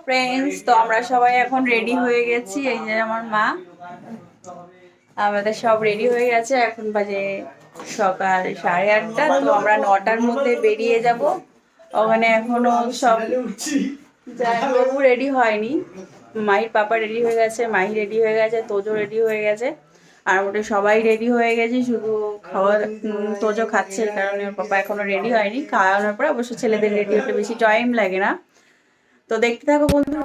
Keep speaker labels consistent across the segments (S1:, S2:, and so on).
S1: Friends, তো আমরা সবাই এখন রেডি হয়ে গেছি। এই যে আমার মা, আমাদের সব রেডি হয়ে গেছে। এখন বাজে সকাল 8:30। তো আমরা 9টার মধ্যে বেরিয়ে যাব। ওখানে এখনো সব জামাইবাবু রেডি হয়নি, মাহির পাপা রেডি হয়ে গেছে, মাহি রেডি হয়ে গেছে, তোজো রেডি হয়ে গেছে, আর মোটে সবাই রেডি হয়ে গেছে। শুধু খাওয়া তোজো খাচ্ছে, এই কারণে ওর পাপা এখনো রেডি হয়নি। খাওয়ানোর পরে অবশ্য ছেলেদের রেডি হতে বেশি টাইম লাগে না। তো দেখতে থাকো বন্ধু।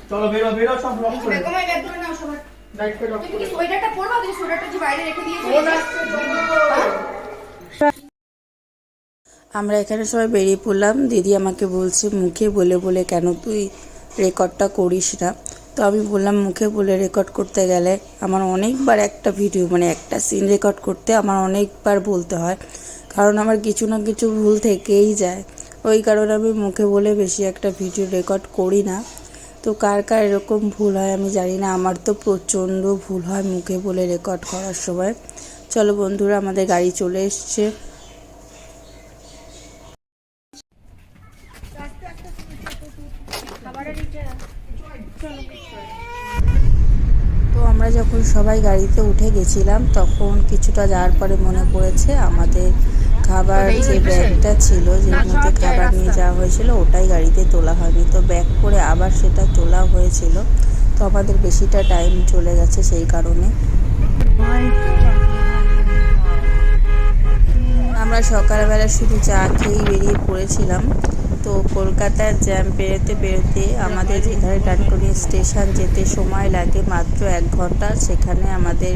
S2: চলো বেরো বেরো সব লক করে কমাই ব্যাগ ধরে নাও সবার ব্যাগ করে লক করে সোয়েটারটা পরবা তুমি সোয়েটারটা যে বাইরে রেখে দিয়েছো
S3: আমরা এখানে সবাই বেরিয়ে পড়লাম। দিদি আমাকে বলছে মুখে বলে বলে কেন তুই রেকর্ডটা করিস না। তো আমি বললাম মুখে বলে রেকর্ড করতে গেলে আমার অনেকবার একটা ভিডিও মানে একটা সিন রেকর্ড করতে আমার অনেকবার বলতে হয়, কারণ আমার কিছু না কিছু ভুল থেকেই যায়। ওই কারণে আমি মুখে বলে বেশি একটা ভিডিও রেকর্ড করি না। তো কার কার এরকম ভুল হয় আমি জানি না, আমার তো প্রচণ্ড ভুল হয় মুখে বলে রেকর্ড করার সময়। চলো বন্ধুরা, আমাদের গাড়ি চলে এসছে। তো আমরা যখন সবাই গাড়িতে উঠে গেছিলাম তখন কিছুটা যাওয়ার পরে মনে পড়েছে আমাদের খাবার যে ব্যাগটা ছিল, যে মধ্যে খাবার নিয়ে যাওয়া হয়েছিল, ওটাই গাড়িতে তোলা হয়নি। তো ব্যাগ করে আবার সেটা তোলা হয়েছিল। তো আমাদের বেশিটা টাইম চলে গেছে সেই কারণে। আমরা সকালবেলা শুধু চা খেয়েই বেরিয়ে পড়েছিলাম। তো কলকাতার জ্যাম পেরোতে পেরোতে আমাদের যেখানে ডানকুনি স্টেশন যেতে সময় লাগে মাত্র 1 ঘন্টা, সেখানে আমাদের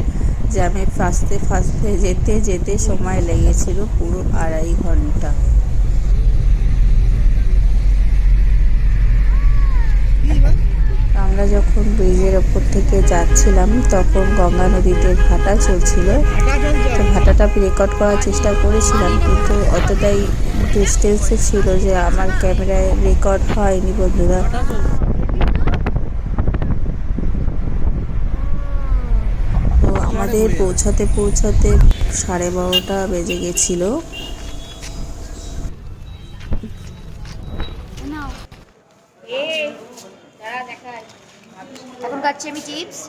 S3: জ্যামে ফাঁসতে ফাঁসতে যেতে যেতে সময় লেগেছিল পুরো 2.5 ঘন্টা। আমরা যখন ব্রিজের ওপর থেকে যাচ্ছিলাম তখন গঙ্গা নদীতে ভাটা চলছিল। তো ভাটাটা রেকর্ড করার চেষ্টা করেছিলাম, কিন্তু অতটাই ডিস্টেন্সে ছিল যে আমার ক্যামেরায় রেকর্ড হয়নি বন্ধুরা। তো আমাদের পৌঁছাতে পৌঁছাতে 12:30 বেজে গেছিলো।
S2: এখন খাচ্ছি আমি চিপস।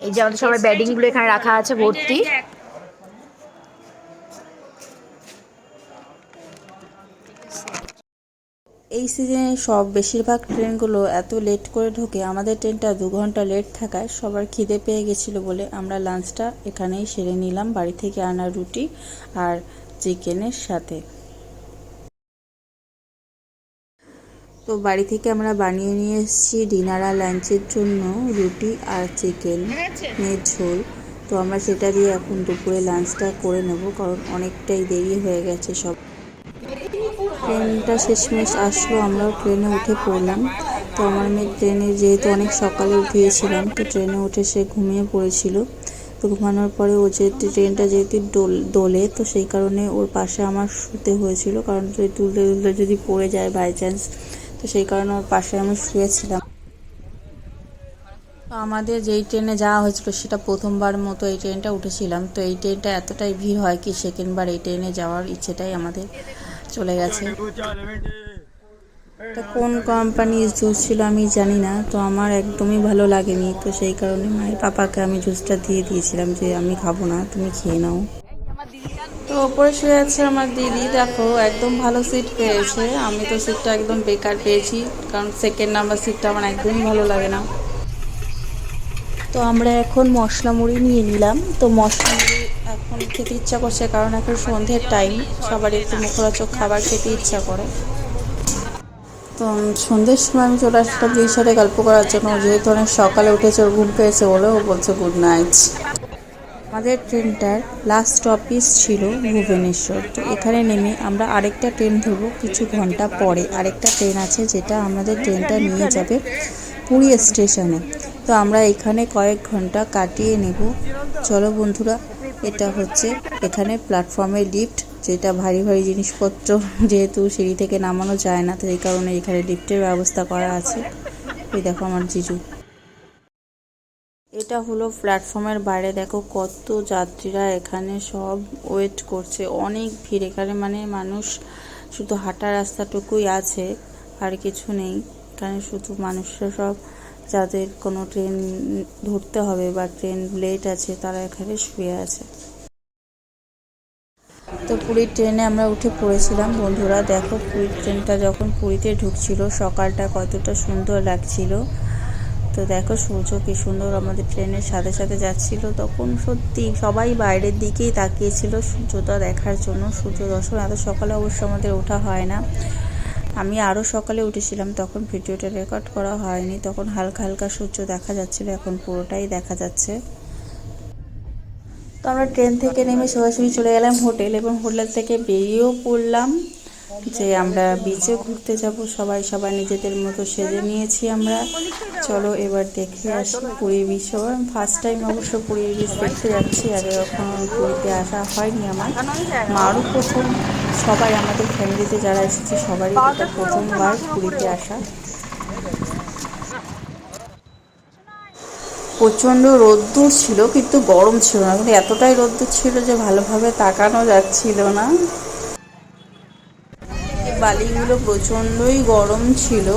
S2: এই যে আমাদের সবার ব্যাডিং গুলো এখানে রাখা আছে ভর্তি।
S3: এই সিজনে বেশিরভাগ ট্রেনগুলো এত লেট করে ঢোকে, আমাদের ট্রেনটা 2 ঘন্টা লেট থাকায় সবার খিদে পেয়ে গেছিলো বলে আমরা লাঞ্চটা এখানেই সেরে নিলাম, বাড়ি থেকে আনা রুটি আর চিকেনের সাথে। তো বাড়ি থেকে আমরা বানিয়ে নিয়ে এসেছি ডিনার আর লাঞ্চের জন্য রুটি আর চিকেনের ঝোল। তো আমরা সেটা দিয়ে এখন দুপুরে লাঞ্চটা করে নেব, কারণ অনেকটাই দেরি হয়ে গেছে সব। ট্রেনটা শেষমেশ আসলো, আমরাও ট্রেনে উঠে পড়লাম। তো আমার মেয়ে ট্রেনে যেহেতু অনেক সকালে উঠিয়েছিলাম, তো ট্রেনে উঠে সে ঘুমিয়ে পড়েছিল। তো ঘুমানোর পরে ও যেহেতু ট্রেনটা যেহেতু দোলে, তো সেই কারণে ওর পাশে আমার শুতে হয়েছিল, কারণ তুলতে তুলতে যদি পড়ে যায় বাই চান্স, তো সেই কারণে ওর পাশে আমি শুয়েছিলাম। তো আমাদের যেই ট্রেনে যাওয়া হয়েছিল সেটা প্রথমবার মতো এই ট্রেনটা উঠেছিলাম। তো এই ট্রেনটা এতটাই ভিড় হয় কি সেকেন্ডবার এই ট্রেনে যাওয়ার ইচ্ছেটাই আমাদের চলে গেছে। এটা কোন কোম্পানির জুস ছিল আমি জানি না, তো আমার একদমই ভালো লাগেনি। তো সেই কারণে মায়ের পাপাকে আমি জুসটা দিয়ে দিয়েছিলাম যে আমি খাবো না, তুমি খেয়ে নাও। তো ওপরে শুয়ে আছে আমার দিদি, দেখো একদম ভালো সিট পেয়েছে। আমি তো সিটটা একদম বেকার পেয়েছি, কারণ সেকেন্ড নাম্বার সিটটা আমার একদমই ভালো লাগে না। তো আমরা এখন মশলা মুড়ি নিয়ে নিলাম। তো মশলা মুড়ি এখন খেতে ইচ্ছা করছে, কারণ এখন সন্ধ্যের টাইম, সবার একটু মুখরোচক খাবার খেতে ইচ্ছা করে। তো সন্ধ্যের সময় আমি চলে আসলাম দিদির সাথে গল্প করার জন্য, যেহেতু অনেক সকালে উঠেছে, ওর ঘুম পেয়েছে বলে ও বলছে গুড নাইট। আমাদের ট্রেনটার লাস্ট স্টপেজ ছিল ভুবনেশ্বর। তো এখানে নেমে আমরা আরেকটা ট্রেন ধরবো কিছু ঘন্টা পরে। আরেকটা ট্রেন আছে যেটা আমাদের ট্রেনটা নিয়ে যাবে পুরী স্টেশনে। তো আমরা এখানে কয়েক ঘন্টা কাটিয়ে নেব। চলো বন্ধুরা, এটা হচ্ছে এখানে প্ল্যাটফর্মের লিফট, যেটা ভারী ভারী জিনিসপত্র যেহেতু সিঁড়ি থেকে নামানো যায় না, তো এই কারণে এখানে লিফটের ব্যবস্থা করা আছে। এই দেখো আমার জিজু। এটা হলো প্ল্যাটফর্মের বাইরে, দেখো কত যাত্রীরা এখানে সব ওয়েট করছে, অনেক ভিড় এখানে, মানে মানুষ শুধু হাঁটা রাস্তাটুকুই আছে, আর কিছু নেই। এখানে শুধু মানুষরা সব যাদের কোনো ট্রেন ধরতে হবে বা ট্রেন লেট আছে তারা এখানে শুয়ে আছে। তো পুরীর ট্রেনে আমরা উঠে পড়েছিলাম বন্ধুরা। দেখো পুরীর ট্রেনটা যখন পুরীতে ঢুকছিল সকালটা কতটা সুন্দর লাগছিল। তো দেখো সূর্য কি সুন্দর আমাদের ট্রেনের সাথে সাথে যাচ্ছিল। তখন সত্যি সবাই বাইরের দিকেই তাকিয়েছিল সূর্যটা দেখার জন্য, সূর্য দর্শন। এত সকালে অবশ্য আমাদের ওঠা হয় না, আমি আরও সকালে উঠেছিলাম, তখন ভিডিওটা রেকর্ড করা হয়নি, তখন হালকা হালকা সূর্য দেখা যাচ্ছিল, এখন পুরোটাই দেখা যাচ্ছে। তো আমরা ট্রেন থেকে নেমে সরাসরি চলে গেলাম হোটেল, এবং হোটেল থেকে বেরিয়েও পড়লাম যে আমরা বিচে ঘুরতে যাব। সবাই নিজেদের মতো সেজে নিয়েছি আমরা। চলো এবার দেখে আসি পুরী বিচ। ফার্স্ট টাইম অবশ্য পুরীর বিচ দেখতে যাচ্ছি, আগে কখনো পুরীতে আসা হয়নি আমার। মারও প্রথম, সবাই আমাদের ফ্যামিলিতে যারা এসেছে সবারই এটা প্রথমবার পুরীতে আসা। প্রচণ্ড রোদ্দুর ছিল কিন্তু গরম ছিল না, কিন্তু এতটাই রোদ্দুর ছিল যে ভালোভাবে তাকানো যাচ্ছিল না। বালিগুলো প্রচণ্ডই গরম ছিল,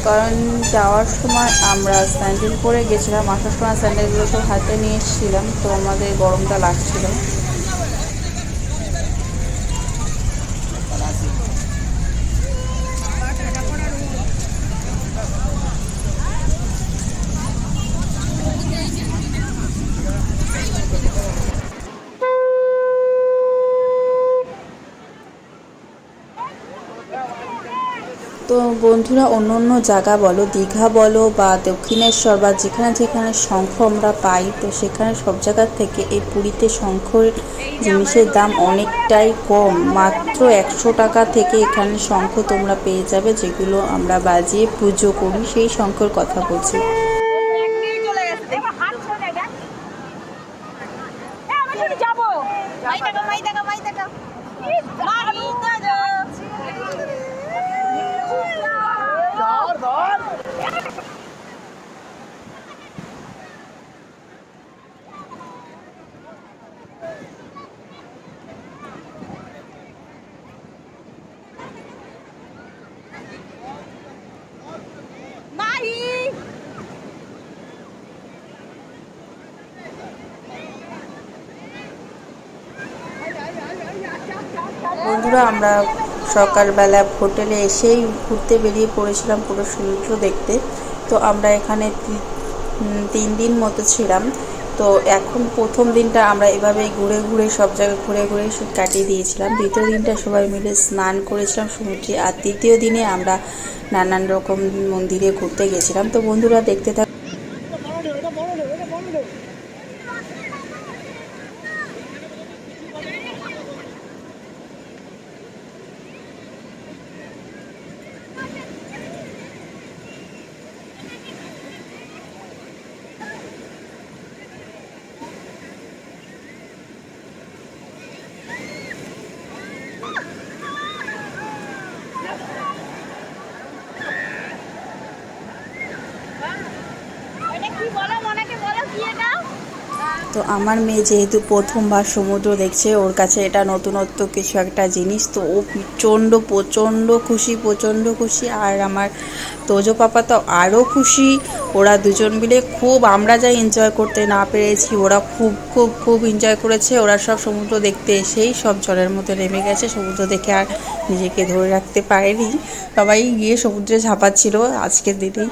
S3: কারণ যাওয়ার সময় আমরা স্যান্ডেল পরে গেছিলাম, আসার সময় স্যান্ডেলগুলো সব হাতে নিয়ে এসেছিলাম, তো আমাদের গরমটা লাগছিল। তো বন্ধুরা, অন্য অন্য জায়গা বলো, দীঘা বলো বা দক্ষিণেশ্বর বা যেখানে যেখানে শঙ্খ আমরা পাই, তো সেখানে সব জায়গার থেকে এই পুরীতে শঙ্খের জিনিসের দাম অনেকটাই কম। মাত্র 100 টাকা থেকে এখানে শঙ্খ তোমরা পেয়ে যাবে, যেগুলো আমরা বাজিয়ে পুজো করি, সেই শঙ্খের কথা বলছি। বন্ধুরা, আমরা সকালবেলা হোটেলে এসেই ঘুরতে বেরিয়ে পড়েছিলাম পুরো সমুদ্র দেখতে। তো আমরা এখানে 3 দিন মতো ছিলাম। তো এখন প্রথম দিনটা আমরা এভাবেই ঘুরে ঘুরে সব জায়গায় ঘুরে ঘুরে কাটিয়ে দিয়েছিলাম। দ্বিতীয় দিনটা সবাই মিলে স্নান করেছিলাম সমুদ্রে, আর তৃতীয় দিনে আমরা নানান রকম মন্দিরে ঘুরতে গেছিলাম। তো বন্ধুরা দেখতে থাক। তো আমার মেয়ে যেহেতু প্রথমবার সমুদ্র দেখছে, ওর কাছে এটা নতুনত্ব কিছু একটা জিনিস, তো ও প্রচণ্ড খুশি। আর আমার তোজো পাপা তো আরও খুশি। ওরা দুজন মিলে খুব, আমরা যা এনজয় করতে না পেরেছি ওরা খুব এনজয় করেছে। ওরা সব সমুদ্র দেখতে এসেই সব জলের মধ্যে নেমে গেছে, সমুদ্র দেখে আর নিজেকে ধরে রাখতে পারেনি, সবাই গিয়ে সমুদ্রে ঝাঁপাচ্ছিল আজকের দিনেই।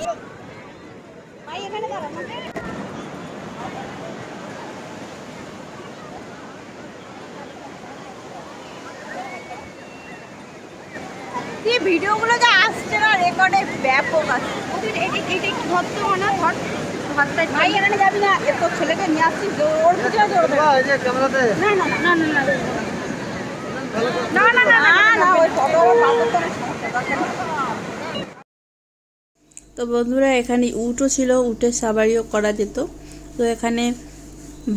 S1: ভিডিওগুলো যা আসছে না রেকর্ডে ব্যাপক আছে। এটা কি ধরতে হয় না, ধর হাতটা ভাই এখানে যাবি না, এত ছেলেকে নিয়ে আসছিস ওর পিছনে দৌড়বে। এই যে ক্যামেরাতে না না না না না না না না না ওই ফটো পাবো তো।
S3: তো বন্ধুরা, এখানে উটও ছিল, উটের সাবারিও করা যেত। তো এখানে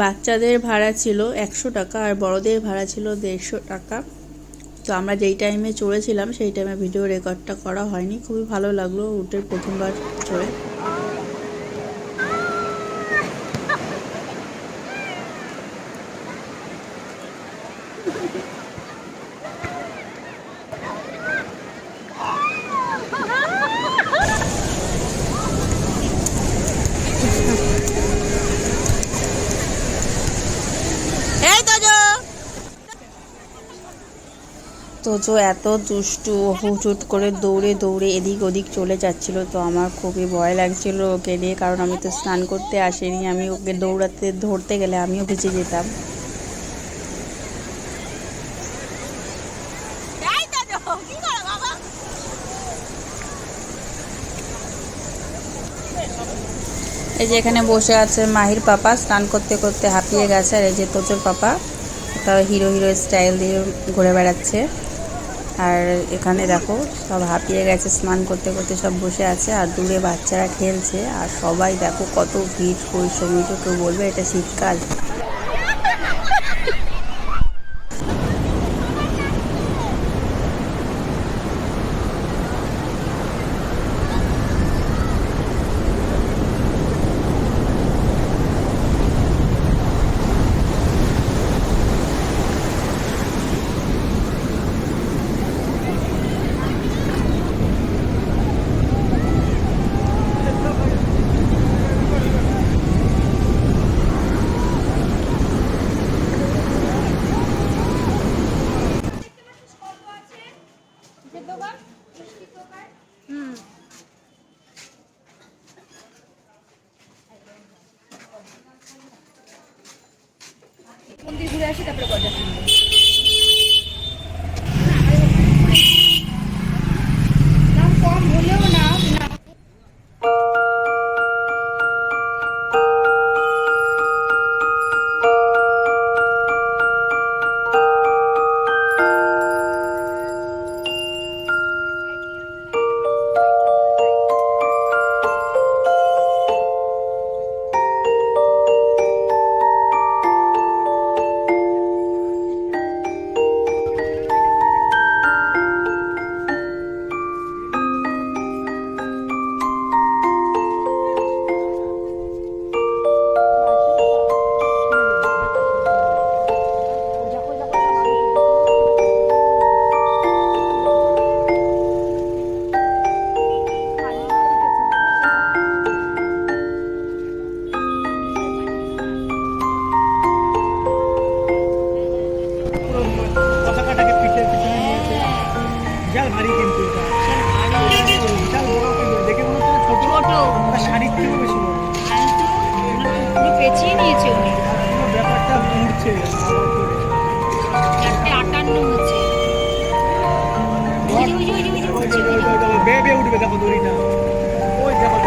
S3: বাচ্চাদের ভাড়া ছিল 100 টাকা আর বড়দের ভাড়া ছিল 150 টাকা। তো আমরা যেই টাইমে চড়েছিলাম সেই টাইমে ভিডিও রেকর্ডটা করা হয়নি। খুবই ভালো লাগলো উটের প্রথমবার চড়ে। তোজো এত দুষ্টু, হুটহুট করে দৌড়ে দৌড়ে এদিক ওদিক চলে যাচ্ছিল। তো আমার খুবই ভয় লাগছিল ওকে নিয়ে, কারণ আমি তো স্নান করতে আসিনি। আমি ওকে দৌড়াতে ধরতে গেলে আমিও ভিজে যেতাম। এই যে এখানে বসে আছে মাহির পাপা, স্নান করতে করতে হাঁপিয়ে গেছে। আর এই যে তোজোর পাপা, তাও হিরো হিরো স্টাইল দিয়ে ঘুরে বেড়াচ্ছে। আর এখানে দেখো সব হাঁপিয়ে গেছে, স্নান করতে করতে সব বসে আছে। আর দূরে বাচ্চারা খেলছে। আর সবাই দেখো কত ভিড়, ওই সময় তো কেউ বলবে এটা শীতকাল।
S2: মন্দির ঘুরে আসি, তারপরে গজা কিনবো। দাম কম হলেও না।
S4: পেঁচিয়ে নিয়েছে উনি, 458 হচ্ছে।
S5: বেবে উঠবে, দেখো দড়িটা, ওই দেখো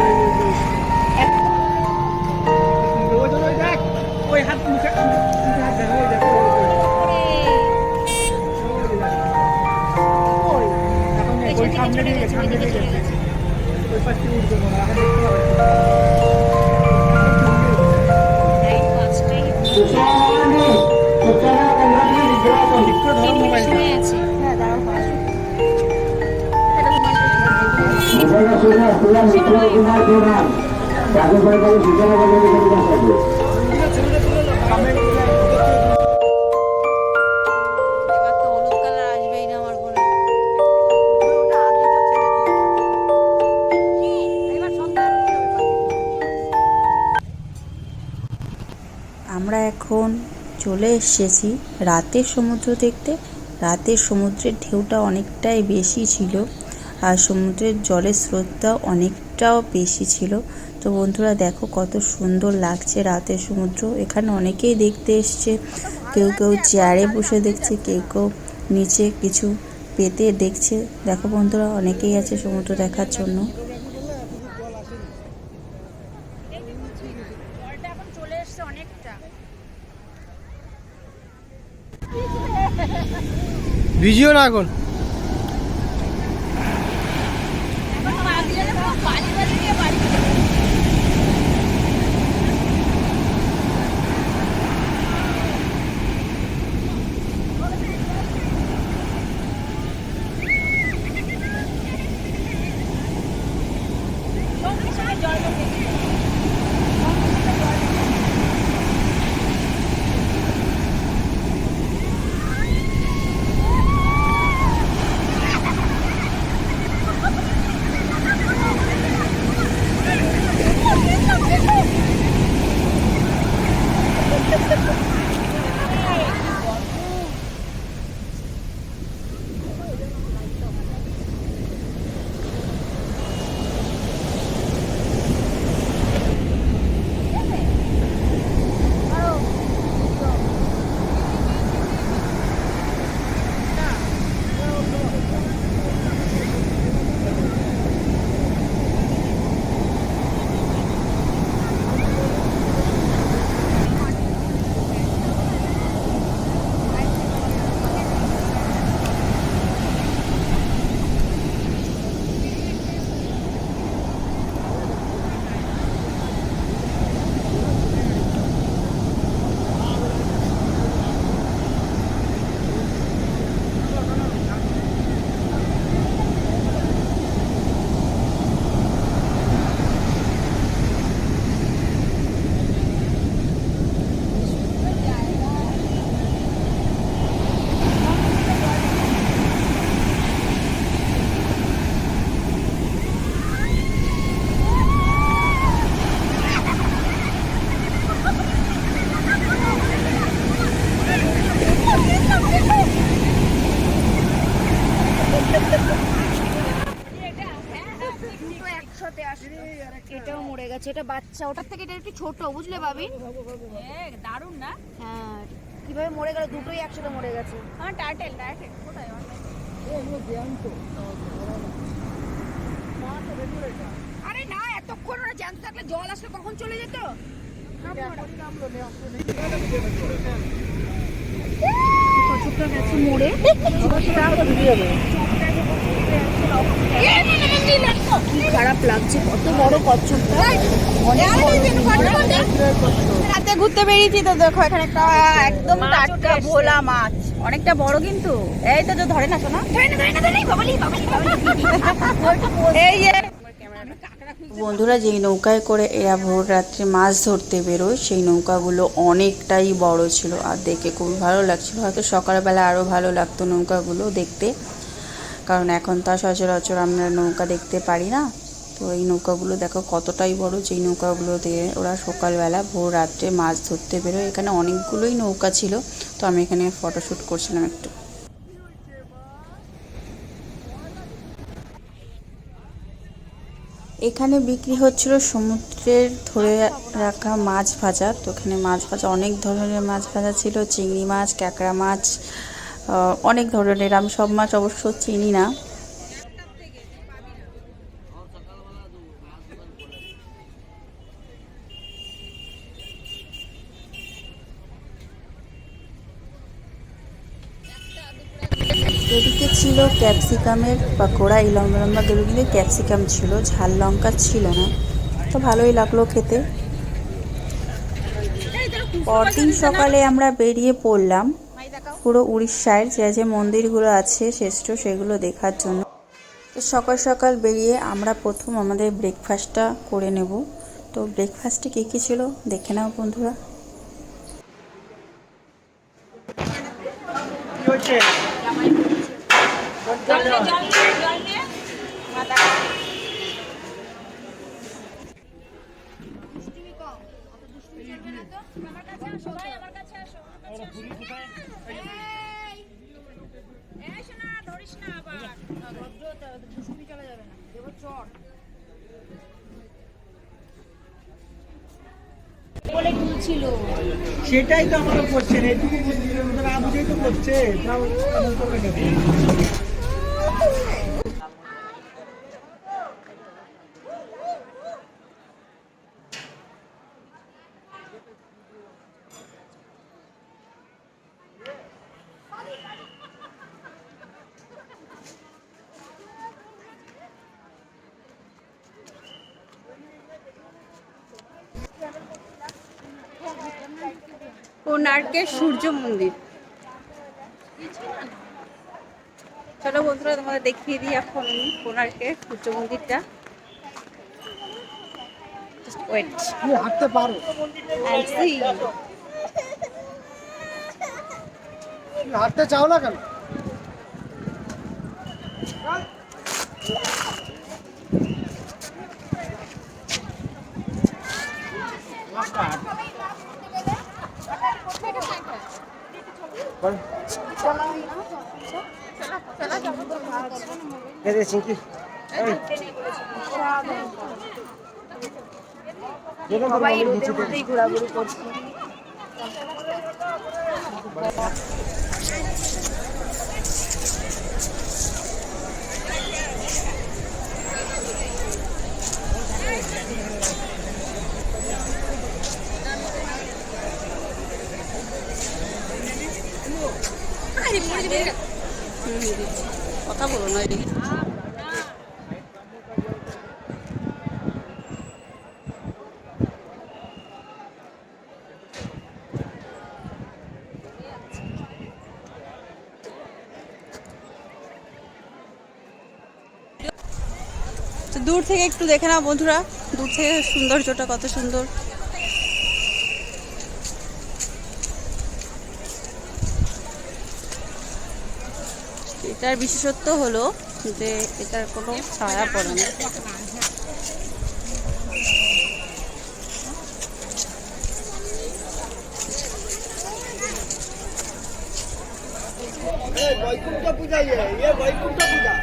S5: ওই হাত মুখে হাত দেখ, ওই দেখো ওই সামনে দিয়ে গেছে, ওই পাশে উঠবে না, এখন দেখতে
S3: এবার তো হলুদ কালার আসবেই না আমার ফোনে। আমরা এখন চলে এসেছি রাতের সমুদ্র দেখতে। রাতের সমুদ্রের ঢেউটা অনেকটাই বেশি ছিল, আর সমুদ্রের জলের স্রোতটাও অনেকটাও বেশি ছিল। তো বন্ধুরা দেখো কত সুন্দর লাগছে রাতের সমুদ্র। এখানে অনেকেই দেখতে এসছে, কেউ কেউ চেয়ারে বসে দেখছে, কেউ কেউ নিচে কিছু পেতে দেখছে। দেখো বন্ধুরা অনেকেই আছে সমুদ্র দেখার জন্য।
S5: ভিজিও না এখন।
S2: এটা বাচ্চা, ওটার থেকে এটা একটু ছোট, বুঝলে ভাবি?
S1: দারুণ না?
S2: হ্যাঁ, কিভাবে মরে গেল, দুটোই একসাথে মরে গেছে।
S1: আমার টার্টেল কোথায়?
S2: আরে না, এতক্ষণ ওরা জ্যান্ত থাকলে জল আসলে কখন চলে যেত। কচ্ছপটা গেছে মরে, কি খারাপ লাগছে, কত বড় কচ্ছপটা।
S1: রাতে ঘুরতে বেরিয়েছি তো দেখো এখানে একটা একদম টাটকা ভোলা মাছ, অনেকটা বড় কিন্তু। এই তো যে ধরে না শোনা, এই যে
S3: বন্ধুরা যেই নৌকায় করে এরা ভোর রাত্রে মাছ ধরতে বেরোয় সেই নৌকাগুলো অনেকটাই বড় ছিল আর দেখে খুব ভালো লাগছিল। হয়তো সকালবেলা আরও ভালো লাগতো নৌকাগুলো দেখতে, কারণ এখন তো আর সচরাচর আমরা নৌকা দেখতে পারি না। তো এই নৌকাগুলো দেখো কতটাই বড়, যেই নৌকাগুলো দিয়ে ওরা সকালবেলা ভোর রাত্রে মাছ ধরতে বেরোয়। এখানে অনেকগুলোই নৌকা ছিল, তো আমি এখানে ফটোশ্যুট করছিলাম একটু। এখানে বিক্রি হচ্ছিল সমুদ্রের ধরে রাখা মাছ ভাজা। তো এখানে মাছ ভাজা, অনেক ধরনের মাছ ভাজা ছিল, চিংড়ি মাছ, ক্যাকড়া মাছ, অনেক ধরনের। আমি সব মাছ অবশ্য চিনি না। এদিকে ছিল ক্যাপসিকামের পাকোড়া, এই লম্বা লম্বা গুলো ক্যাপসিকাম ছিল, ঝাল লঙ্কা ছিল না। তো ভালোই লাগলো খেতে। পরদিন সকালে আমরা বেরিয়ে পড়লাম পুরো উড়িষ্যার যে যে মন্দিরগুলো আছে শ্রেষ্ঠ সেগুলো দেখার জন্য। তো সকাল সকাল বেরিয়ে আমরা প্রথম আমাদের ব্রেকফাস্টটা করে নেব। তো ব্রেকফাস্টে কী কী ছিল দেখে নাও বন্ধুরা।
S5: সেটাই তো আমাকে করছে, এইটুকু আবুঝেই তো করছে, তাও এমন করবে কেন?
S1: কোণার্কের সূর্য মন্দির। চলো বন্ধুরা তোমাদের দেখিয়ে দিই এখন কোণার্কের সূর্য মন্দিরটা। ওয়েট,
S5: তুমি হাঁটতে পারো, তুমি হাঁটতে চাও না কেন?
S2: ঘোরাঘুরি করছি।
S1: কথা বলো না এদিকে। দূর থেকে একটু দেখে নাও বন্ধুরা, দূর থেকে সৌন্দর্যটা কত সুন্দর। এটার বিশেষত্ব হলো যে এটার কোনো ছায়া পড়ে না।
S5: বৈকুণ্ঠ পূজা, বৈকুণ্ঠ পূজা।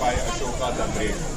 S6: By Ashoka the Great.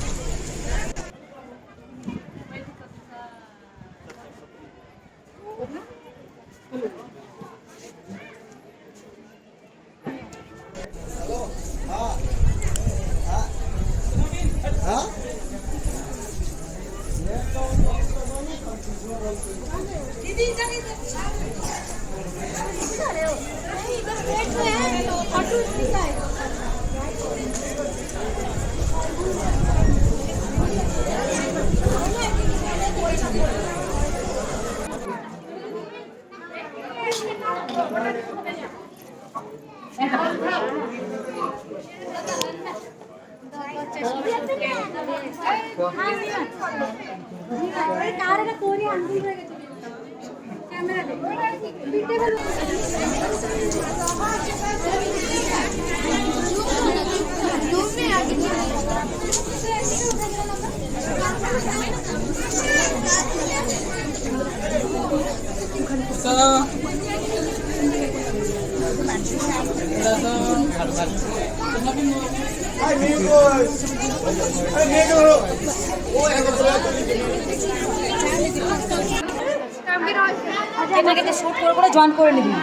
S4: Shoot করে করে জয়েন করে নিবি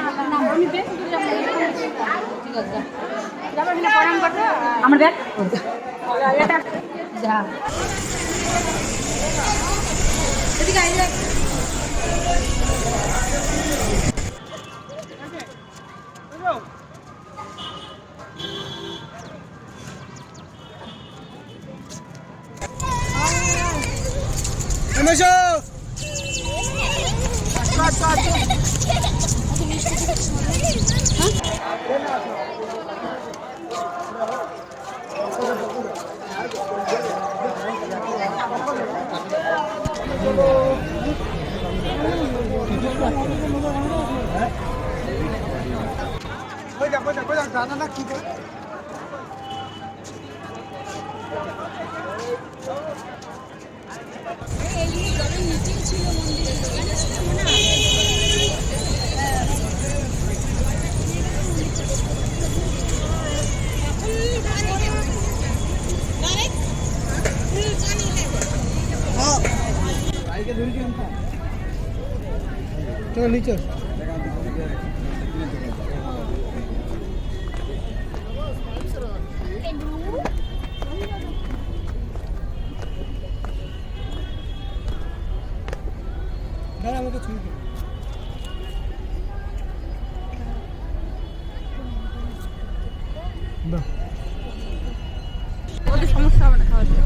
S4: আমার ব্যাগ যা
S5: জানা না কি চলো নিচে
S4: ওদের সমস্যা হবে না খাওয়াতে।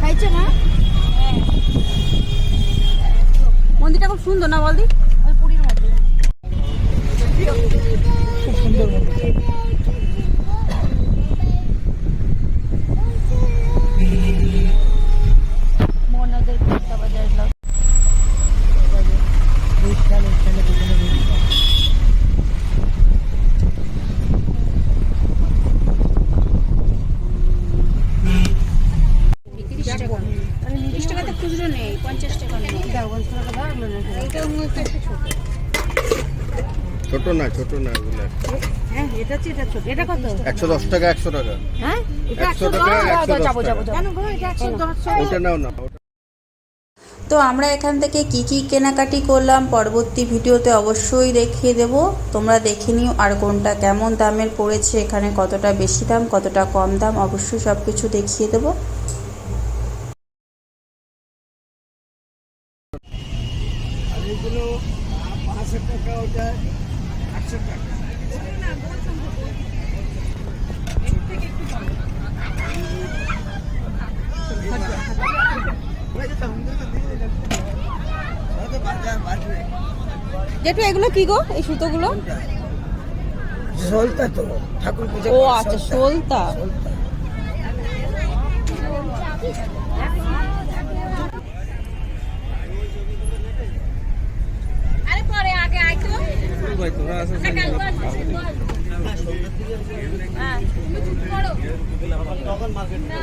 S4: খাইছে না? মন্দিরটা খুব সুন্দর না বলদি? ওই পুরীর মধ্যে।
S5: খুব সুন্দর মন্দির।
S4: মনাদের কোটা বাজার লাগ। খুচরো নেই, 50 টাকা নেই।
S7: ছোট না ওগুলো
S4: হ্যাঁ, এটা হচ্ছে এটা ছোট। এটা কত?
S7: 110 টাকা 100 টাকা
S4: হ্যাঁ? এটা
S7: 100 টাকা 110
S4: যাবো
S7: টাকা।
S4: কেন গো? এটা 110
S7: ওটা নাও না
S3: তো আমরা এখান থেকে কি কি কেনাকাটি করলাম পরবর্তী ভিডিওতে অবশ্যই দেখিয়ে দেব, তোমরা দেখে নিও। আর কোনটা কেমন দামের পড়েছে, এখানে কতটা বেশি দাম কতটা কম দাম অবশ্যই সব কিছু দেখিয়ে দেব।
S5: আর এগুলো 500 টাকা, ওটা 800 টাকা।
S4: যেটু এগুলো কি গো? এই সুতোগুলো?
S5: সলতা তো ঠাকুর পূজা
S4: ও আচ্ছা, সলতা। আরে পরে আগে আইতো
S7: ভাই তোরা আসো
S4: হ্যাঁ তুমি চুপ করো তখন মার্কেট না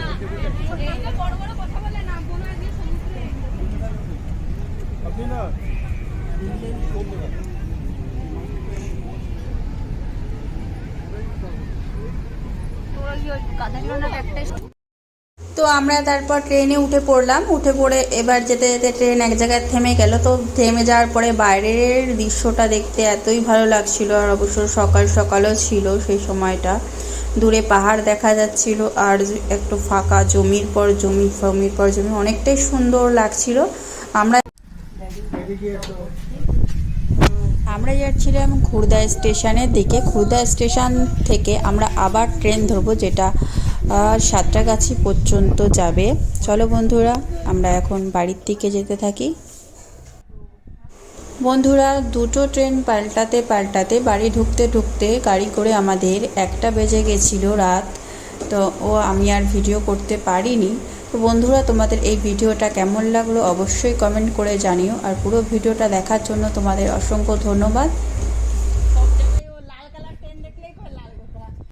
S4: এই যে বড় বড় কথা বলে না বোনা দিয়ে সমুদ্রে
S5: আপনি না
S4: তোরা কি ওই কাঁদাগুলো না একটাই।
S3: তো আমরা তারপর ট্রেনে উঠে পড়লাম, উঠে পড়ে এবার যেতে যেতে ট্রেন এক জায়গায় থেমে গেল। তো থেমে যাওয়ার পরে বাইরের দৃশ্যটা দেখতে এতই ভালো লাগছিল, আর অবশ্য সকাল সকালও ছিল সেই সময়টা। দূরে পাহাড় দেখা যাচ্ছিল আর একটু ফাঁকা জমির পর জমি অনেকটাই সুন্দর লাগছিল। আমরা যাচ্ছিলাম খুর্দা স্টেশনের দিকে। খুর্দা স্টেশন থেকে আমরা আবার ট্রেন ধরবো, যেটা সাঁতরাগাছি পর্যন্ত যাবে। চলো বন্ধুরা, আমরা এখন বাড়ির দিকে যেতে থাকি। বন্ধুরা, দুটো ট্রেন পাল্টাতে বাড়ি ঢুকতে গাড়ি করে আমাদের 1টা বেজে গেছিল রাত। তো আমি আর ভিডিও করতে পারিনি। তো বন্ধুরা, তোমাদের এই ভিডিওটা কেমন লাগলো অবশ্যই কমেন্ট করে জানিও। আর পুরো ভিডিওটা দেখার জন্য তোমাদের অসংখ্য ধন্যবাদ।